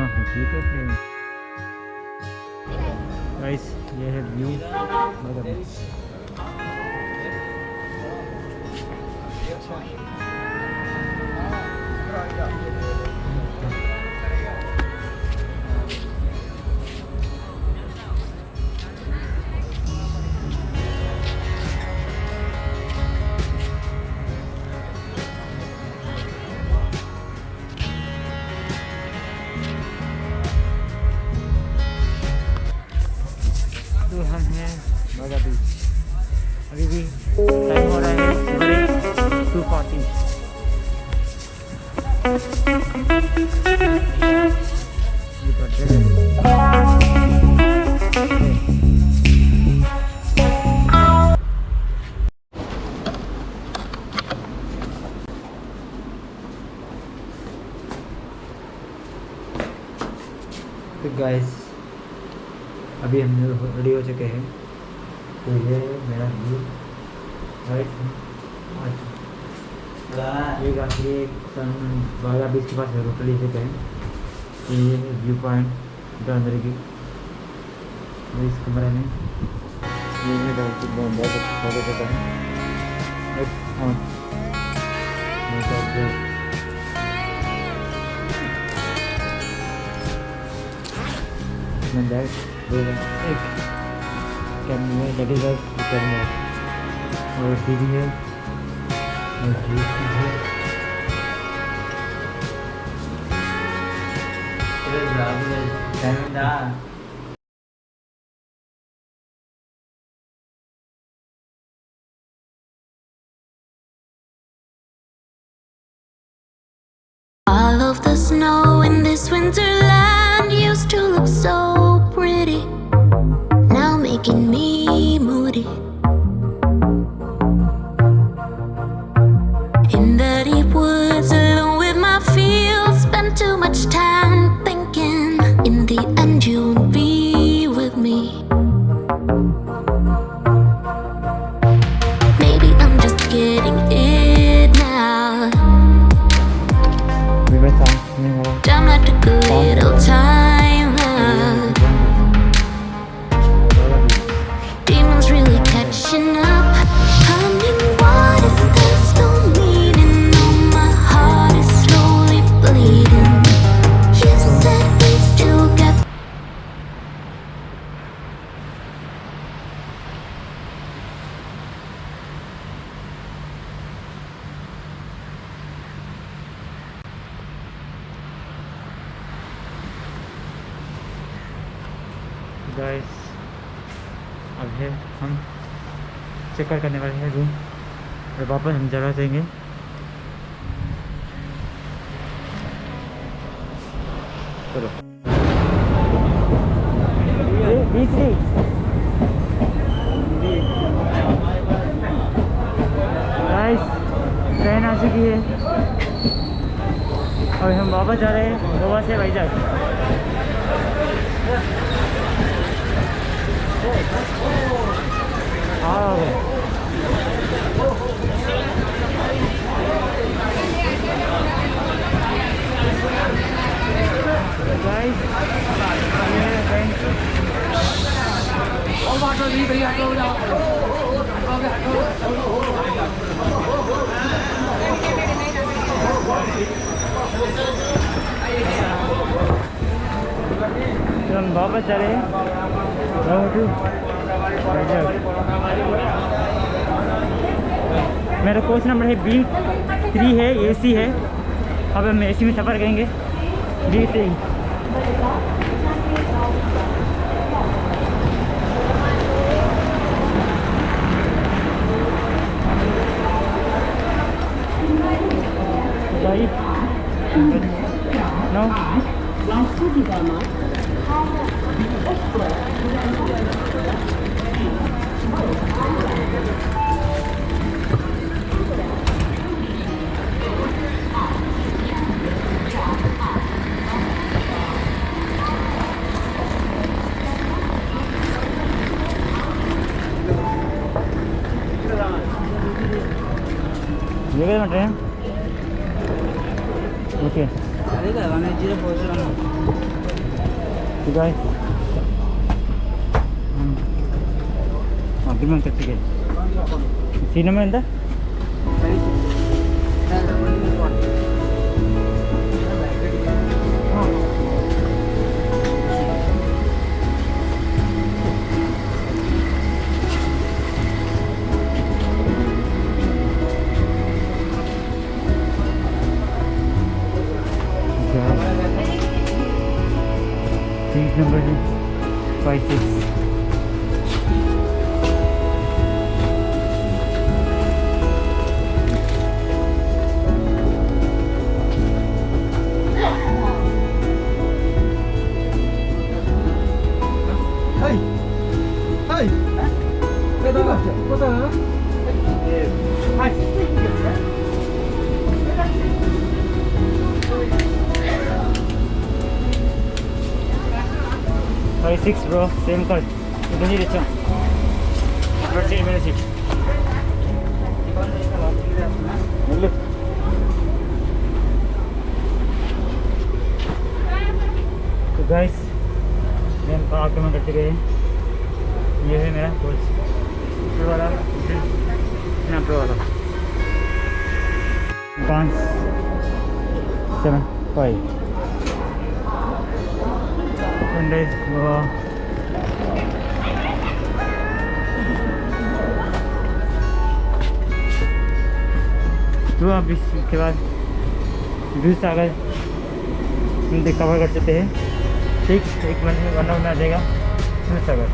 ठीक है फिर गाइस, ये है व्यू। तो हम हैं बागा बीच। अभी भी टाइम हो रहा है 2:40। ये पड़ते हैं तो गाइस, अभी हम रेडी हो चुके हैं। तो ये मेरा व्यू गाइस। ये काफ़ी बागा बीच के पास होटल से गए। तो ये है व्यू पॉइंट जो अंदर की इस कमरे में ये है बहुत अच्छा है। एक कैमरा लगेगा कैमरा और टीवी है और all of the snow in this winterland used to look so pretty, now making me moody. In the deep woods alone with my fields, spent too much time thinking in the end you'll be with me. Maybe I'm just getting it now. Damn like a good little time out. Demons really catching up. I mean, what if there's no meaning? Oh, my heart is slowly bleeding. You said we still got. Guys, अब है हम checkout करने वाले हैं room और वापस हम जगह जाएंगे। चलो गाइस, ट्रेन आ चुकी है और हम वापस जा रहे हैं गोवा से वैजाग। हम वापस चले मेरा कोच नंबर है B3 है, AC है। अब हम AC में सफ़र करेंगे B3। ये क्या train okay So guys, gimana kecil? Sini mana dah? Seat number 56. Six bro, same card. Itu ni dia. Versi mana sih? Boleh. तो guys, मैं कार में करते गए। ये है मेरा कोच। ये वाला, ना प्रो वाला। 575 100 वो तो अब इसके बाद दूसागर हिंदी कवर कर देते हैं। ठीक, एक महीने 1 आवर में आ जाएगा दूसागर।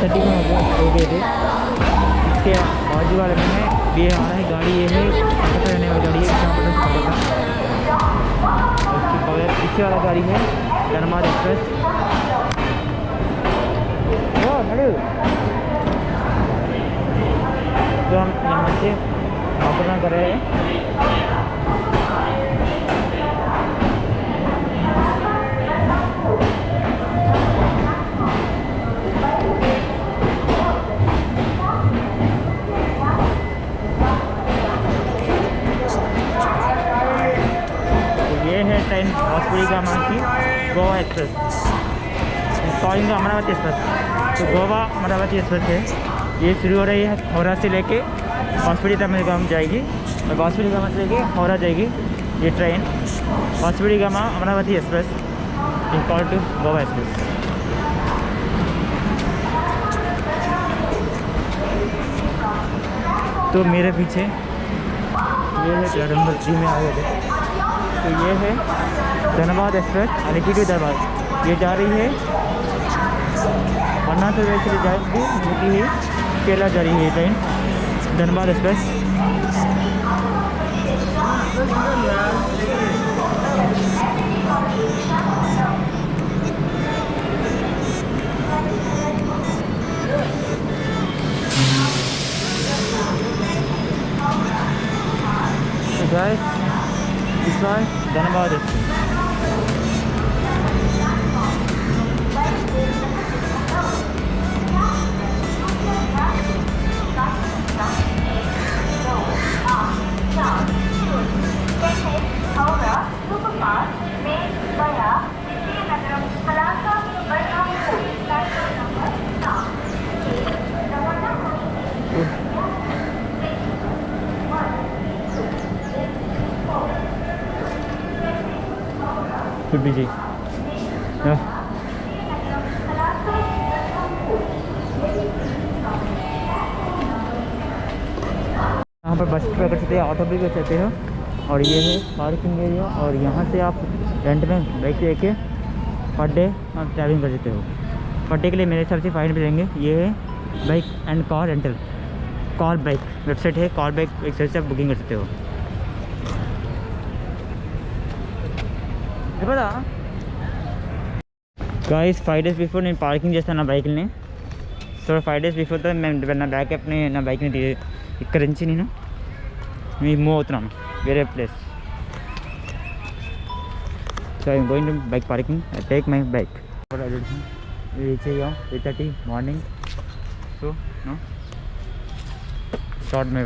30 में हो गए थे। इसके बाजू वाले में ये हमारा है गाड़ी, ये है पकड़ रहने वाली गाड़ी है, जहाँ पर पड़ेगा। उसके बगैर पीछे वाला गाड़ी है धनबाद एक्सप्रेस। तो हम यहाँ से अपना कर रहे हैं। ये है ट्रेन हॉस्पिटल का की Goa express, calling Amravati express. तो गोवा अमरावती एक्सप्रेस है, ये शुरू हो रही है हावड़ा से लेके हॉस्पिटल तक हम जाएगी, और हॉस्पिटल गामा से लेके हावड़ा जाएगी ये ट्रेन। हॉस्पिटल गामा Amravati express equal to Goa express. तो मेरे पीछे ये है जो नंबर 3 में आए थे। तो ये है धनबाद एक्सप्रेस अलीगढ़ धनबाद, ये जा रही है पन्ना से वैसे जाएगी, जो ही केरला जा रही है train Dhanbad express. guys, this one Dhanbad express. Could be जी। यहाँ पर बस भी कर सकते हैं, ऑटो भी कर सकते हो, और ये है पार्किंग एरिया। और यहाँ से आप रेंट में बाइक लेके पर डे आप ट्रैवलिंग कर सकते हो। पर डे के लिए मेरे हिसाब से फाइन मिलेंगे। ये है bike and car rental, car bike website है, कार बाइक वेबसाइट से आप बुकिंग कर सकते हो। गाइस 5 days बिफोर నేను పార్కింగ్ చేస్తాను నా బైక్ని. సో 5 days బిఫోర్ నా బ్యాకప్ని నా బైక్ని ఇక్కడ నుంచి నేను మూవ్ అవుతున్నాను వేరే place. So I'm going to bike parking. I take my bike. Reach అయ్యాం 8:30 మార్నింగ్. So start my